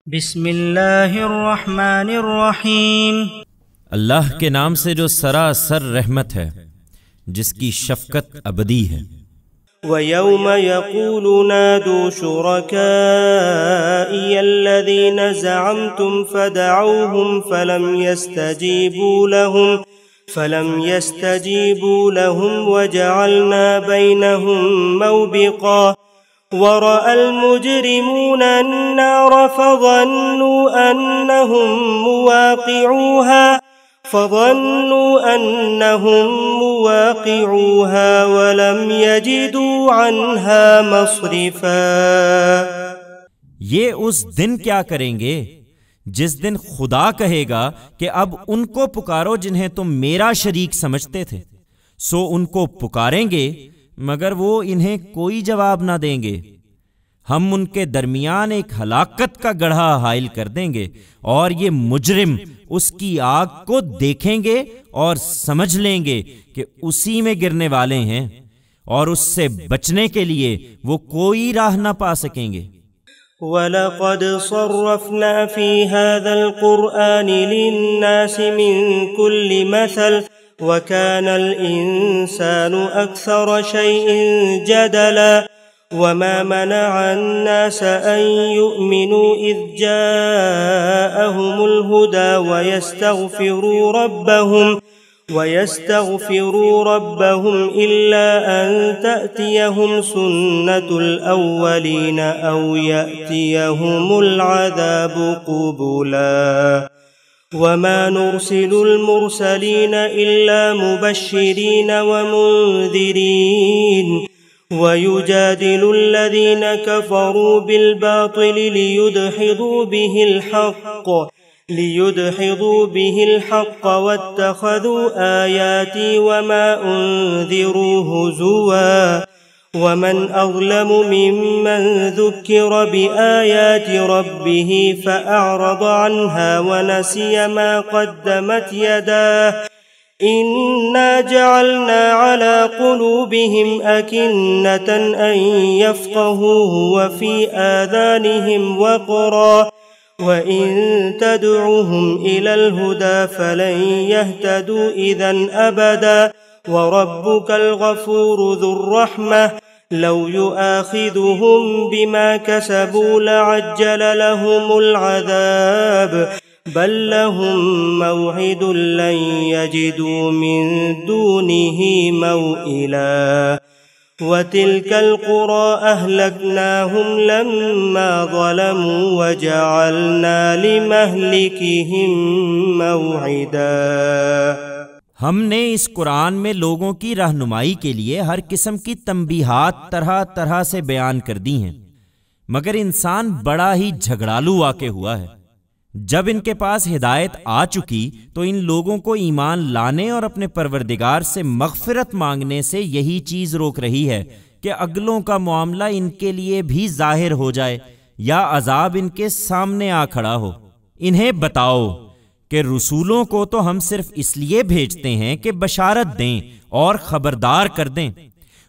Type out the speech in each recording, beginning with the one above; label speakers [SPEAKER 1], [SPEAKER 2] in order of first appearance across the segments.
[SPEAKER 1] بسم اللہ الرحمن الرحیم۔
[SPEAKER 2] اللہ کے نام سے جو سراسر رحمت ہے، جس کی شفقت ابدی ہے۔
[SPEAKER 3] وَيَوْمَ يَقُولُ نَادُوا شُرَكَائِيَ الَّذِينَ زَعَمْتُمْ فَدَعَوْهُمْ فَلَمْ يَسْتَجِيبُوا لَهُمْ وَجَعَلْنَا بَيْنَهُمْ مَوْبِقًا وَرَأَى الْمُجْرِمُونَ النَّارَ فَظَنُّوا أَنَّهُمْ مُوَاقِعُوهَا وَلَمْ يَجِدُوا عَنْهَا مَصْرِفًا۔
[SPEAKER 2] یہ اس دن کیا کریں گے جس دن خدا کہے گا کہ اب ان کو پکارو جنہیں تم میرا شریک سمجھتے تھے، سو ان کو پکاریں گے مگر وہ انہیں کوئی جواب نہ دیں گے۔ ہم ان کے درمیان ایک ہلاکت کا گڑھا حائل کر دیں گے، اور یہ مجرم اس کی آگ کو دیکھیں گے اور سمجھ لیں گے کہ اسی میں گرنے والے ہیں، اور اس سے بچنے کے لیے وہ کوئی راہ نہ پا سکیں گے۔
[SPEAKER 3] وَلَقَدْ صَرَّفْنَا فِي هَذَا الْقُرْآنِ لِلنَّاسِ مِنْ كُلِّ مَثَلٍ وَكَانَ الْإِنسَانُ أَكْثَرَ شَيْءٍ جَدَلًا وَمَا مَنَعَ النَّاسَ أَن يُؤْمِنُوا إِذْ جَاءَهُمُ الْهُدَى وَيَسْتَغْفِرُوا رَبَّهُمْ إِلَّا أَن تَأْتِيَهُمْ سُنَّةُ الْأَوَّلِينَ أَوْ يَأْتِيَهُمُ الْعَذَابُ قُبُلًا وَمَا نُرْسِلُ الْمُرْسَلِينَ إِلَّا مُبَشِّرِينَ وَمُنذِرِينَ وَيُجَادِلُ الَّذِينَ كَفَرُوا بِالْبَاطِلِ لِيُدْحِضُوا بِهِ الْحَقَّ وَاتَّخَذُوا آيَاتِي وَمَا أُنذِرُوا هُزُوًا وَمَنْ أَظْلَمُ مِمَّنْ ذُكِّرَ بِآيَاتِ رَبِّهِ فَأَعْرَضَ عَنْهَا وَنَسِيَ مَا قَدَّمَتْ يَدَاهُ إِنَّا جَعَلْنَا عَلَى قُلُوبِهِمْ أَكِنَّةً أَن يَفْقَهُوهُ وَفِي آذَانِهِمْ وَقْرًا وَإِن تَدْعُهُمْ إِلَى الْهُدَى فَلَن يَهْتَدُوا إِذًا أَبَدًا وَرَبُّكَ الْغَفُورُ ذُو الرَّحْمَةِ لَوْ يُؤَاخِذُهُم بِمَا كَسَبُوا لَعَجَّلَ لَهُمُ الْعَذَابَ بَل لَّهُم مَّوْعِدٌ لَّن يَجِدُوا مِن دُونِهِ مَوْئِلًا وَتِلْكَ الْقُرَىٰ أَهْلَكْنَاهُمْ لَمَّا ظَلَمُوا وَجَعَلْنَا لِمَهْلِكِهِم مَّوْعِدًا۔
[SPEAKER 2] ہم نے اس قرآن میں لوگوں کی رہنمائی کے لیے ہر قسم کی تنبیہات طرح طرح سے بیان کر دی ہیں، مگر انسان بڑا ہی جھگڑالو واقع ہوا ہے۔ جب ان کے پاس ہدایت آ چکی تو ان لوگوں کو ایمان لانے اور اپنے پروردگار سے مغفرت مانگنے سے یہی چیز روک رہی ہے کہ اگلوں کا معاملہ ان کے لیے بھی ظاہر ہو جائے یا عذاب ان کے سامنے آ کھڑا ہو۔ انہیں بتاؤ کہ رسولوں کو تو ہم صرف اس لیے بھیجتے ہیں کہ بشارت دیں اور خبردار کر دیں،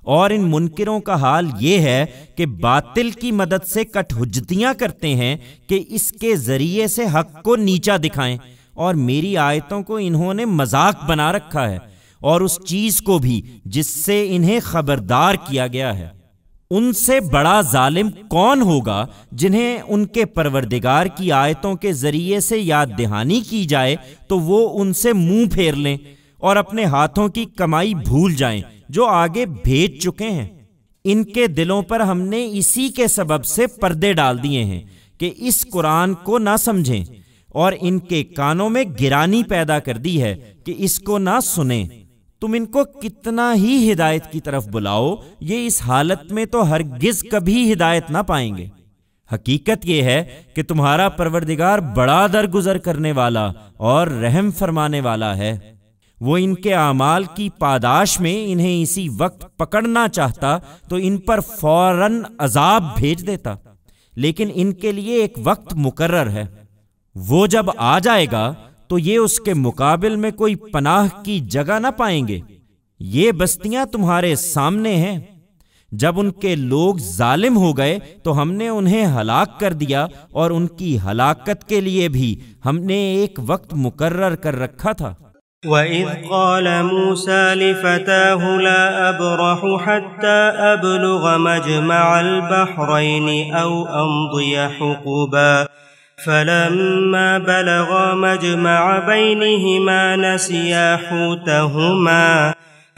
[SPEAKER 2] اور ان منکروں کا حال یہ ہے کہ باطل کی مدد سے کٹ حجتیاں کرتے ہیں کہ اس کے ذریعے سے حق کو نیچا دکھائیں، اور میری آیتوں کو انہوں نے مذاق بنا رکھا ہے، اور اس چیز کو بھی جس سے انہیں خبردار کیا گیا ہے۔ ان سے بڑا ظالم کون ہوگا جنہیں ان کے پروردگار کی آیتوں کے ذریعے سے یاد دہانی کی جائے تو وہ ان سے منہ پھیر لیں اور اپنے ہاتھوں کی کمائی بھول جائیں جو آگے بھیج چکے ہیں۔ ان کے دلوں پر ہم نے اسی کے سبب سے پردے ڈال دیے ہیں کہ اس قرآن کو نہ سمجھیں، اور ان کے کانوں میں گرانی پیدا کر دی ہے کہ اس کو نہ سنیں۔ تم ان کو کتنا ہی ہدایت کی طرف بلاؤ، یہ اس حالت میں تو ہرگز کبھی ہدایت نہ پائیں گے۔ حقیقت یہ ہے کہ تمہارا پروردگار بڑا درگزر کرنے والا اور رحم فرمانے والا ہے۔ وہ ان کے اعمال کی پاداش میں انہیں اسی وقت پکڑنا چاہتا تو ان پر فوراً عذاب بھیج دیتا، لیکن ان کے لیے ایک وقت مقرر ہے، وہ جب آ جائے گا تو یہ اس کے مقابل میں کوئی پناہ کی جگہ نہ پائیں گے۔ یہ بستیاں تمہارے سامنے ہیں، جب ان کے لوگ ظالم ہو گئے تو ہم نے انہیں ہلاک کر دیا، اور ان کی ہلاکت کے لیے بھی ہم نے ایک وقت مقرر کر رکھا تھا۔
[SPEAKER 3] وَإِذْ قَالَ مُوسَى لِفَتَاهُ لَا أَبْرَحُ حَتَّى أَبْلُغَ مَجْمَعَ الْبَحْرَيْنِ أَوْ أَمْضِيَ حُقُبًا فَلَمَّا بَلَغَا مَجْمَعَ بَيْنِهِمَا نَسِيَا حُوتَهُمَا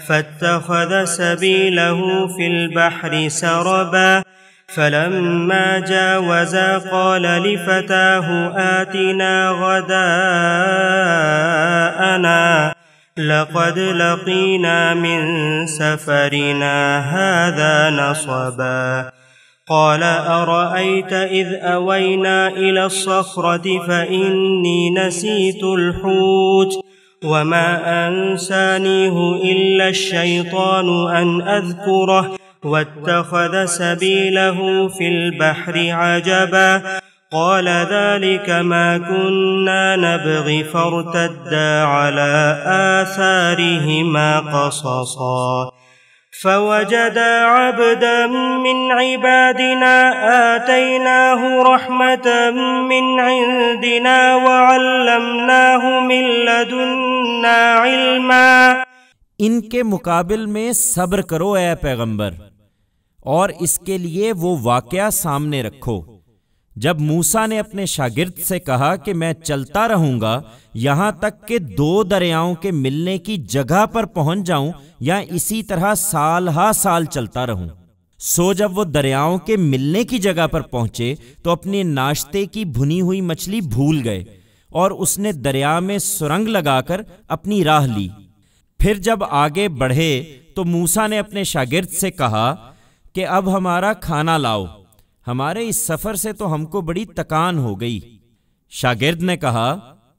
[SPEAKER 3] فَاتَّخَذَ سَبِيلَهُ فِي الْبَحْرِ سَرَبًا فَلَمَّا جَاوَزَا قَالَ لِفَتَاهُ آتِنَا غَدَاءَنَا لَقَدْ لَقِينَا مِنْ سَفَرِنَا هَذَا نَصَبًا قال أرأيت إذ أوينا إلى الصخرة فإني نسيت الحوت وما أنسانيه إلا الشيطان أن أذكره واتخذ سبيله في البحر عجبا قال ذلك ما كنا نبغي فارتدا على آثارهما قصصا فوجدا عبدا من عبادنا آتيناه رحمة من عندنا وعلمناه من لدنا علما۔
[SPEAKER 2] ان کے مقابل میں صبر کرو اے پیغمبر، اور اس کے لیے وہ واقعہ سامنے رکھو جب موسیٰ نے اپنے شاگرد سے کہا کہ میں چلتا رہوں گا یہاں تک کہ دو دریاؤں کے ملنے کی جگہ پر پہنچ جاؤں، یا اسی طرح سال ہا سال چلتا رہوں۔ سو جب وہ دریاؤں کے ملنے کی جگہ پر پہنچے تو اپنے ناشتے کی بھنی ہوئی مچھلی بھول گئے، اور اس نے دریا میں سرنگ لگا کر اپنی راہ لی۔ پھر جب آگے بڑھے تو موسیٰ نے اپنے شاگرد سے کہا کہ اب ہمارا کھانا لاؤ، ہمارے اس سفر سے تو ہم کو بڑی تکان ہو گئی۔ شاگرد نے کہا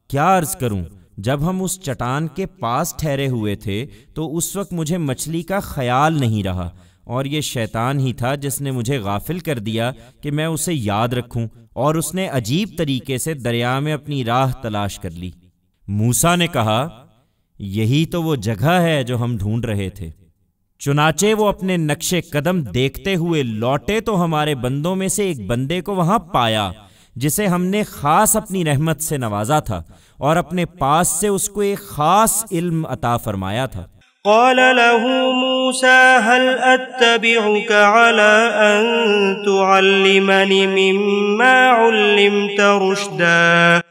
[SPEAKER 2] کیا عرض کروں، جب ہم اس چٹان کے پاس ٹھہرے ہوئے تھے تو اس وقت مجھے مچھلی کا خیال نہیں رہا، اور یہ شیطان ہی تھا جس نے مجھے غافل کر دیا کہ میں اسے یاد رکھوں، اور اس نے عجیب طریقے سے دریا میں اپنی راہ تلاش کر لی۔ موسیٰ نے کہا یہی تو وہ جگہ ہے جو ہم ڈھونڈ رہے تھے۔ چنانچہ وہ اپنے نقش قدم دیکھتے ہوئے لوٹے تو ہمارے بندوں میں سے ایک بندے کو وہاں پایا جسے ہم نے خاص اپنی رحمت سے نوازا تھا، اور اپنے پاس سے اس کو ایک خاص علم عطا فرمایا تھا۔
[SPEAKER 3] قال له موسى هل أتبعك على أن تعلمني مما علمت رشدا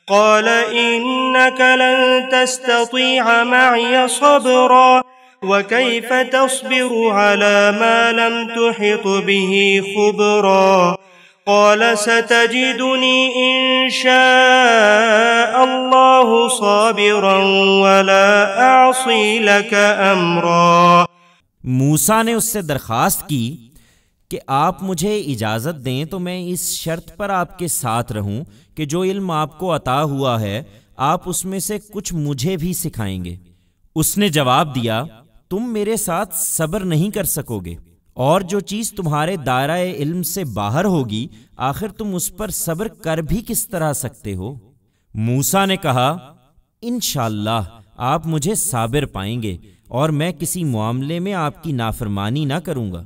[SPEAKER 3] قال إنك لن تستطيع معي صبرا وكيف تصبر على ما لم تحط به خبرا قال ستجدني إن شاء الله صابرا ولا أعصي لك أمرا۔
[SPEAKER 2] موسیٰ نے اس سے درخواست کی کہ آپ مجھے اجازت دیں تو میں اس شرط پر آپ کے ساتھ رہوں کہ جو علم آپ کو عطا ہوا ہے آپ اس میں سے کچھ مجھے بھی سکھائیں گے۔ اس نے جواب دیا تم میرے ساتھ صبر نہیں کر سکو گے، اور جو چیز تمہارے دائرہ علم سے باہر ہوگی آخر تم اس پر صبر کر بھی کس طرح سکتے ہو؟ موسیٰ نے کہا انشاءاللہ آپ مجھے صابر پائیں گے، اور میں کسی معاملے میں آپ کی نافرمانی نہ کروں گا۔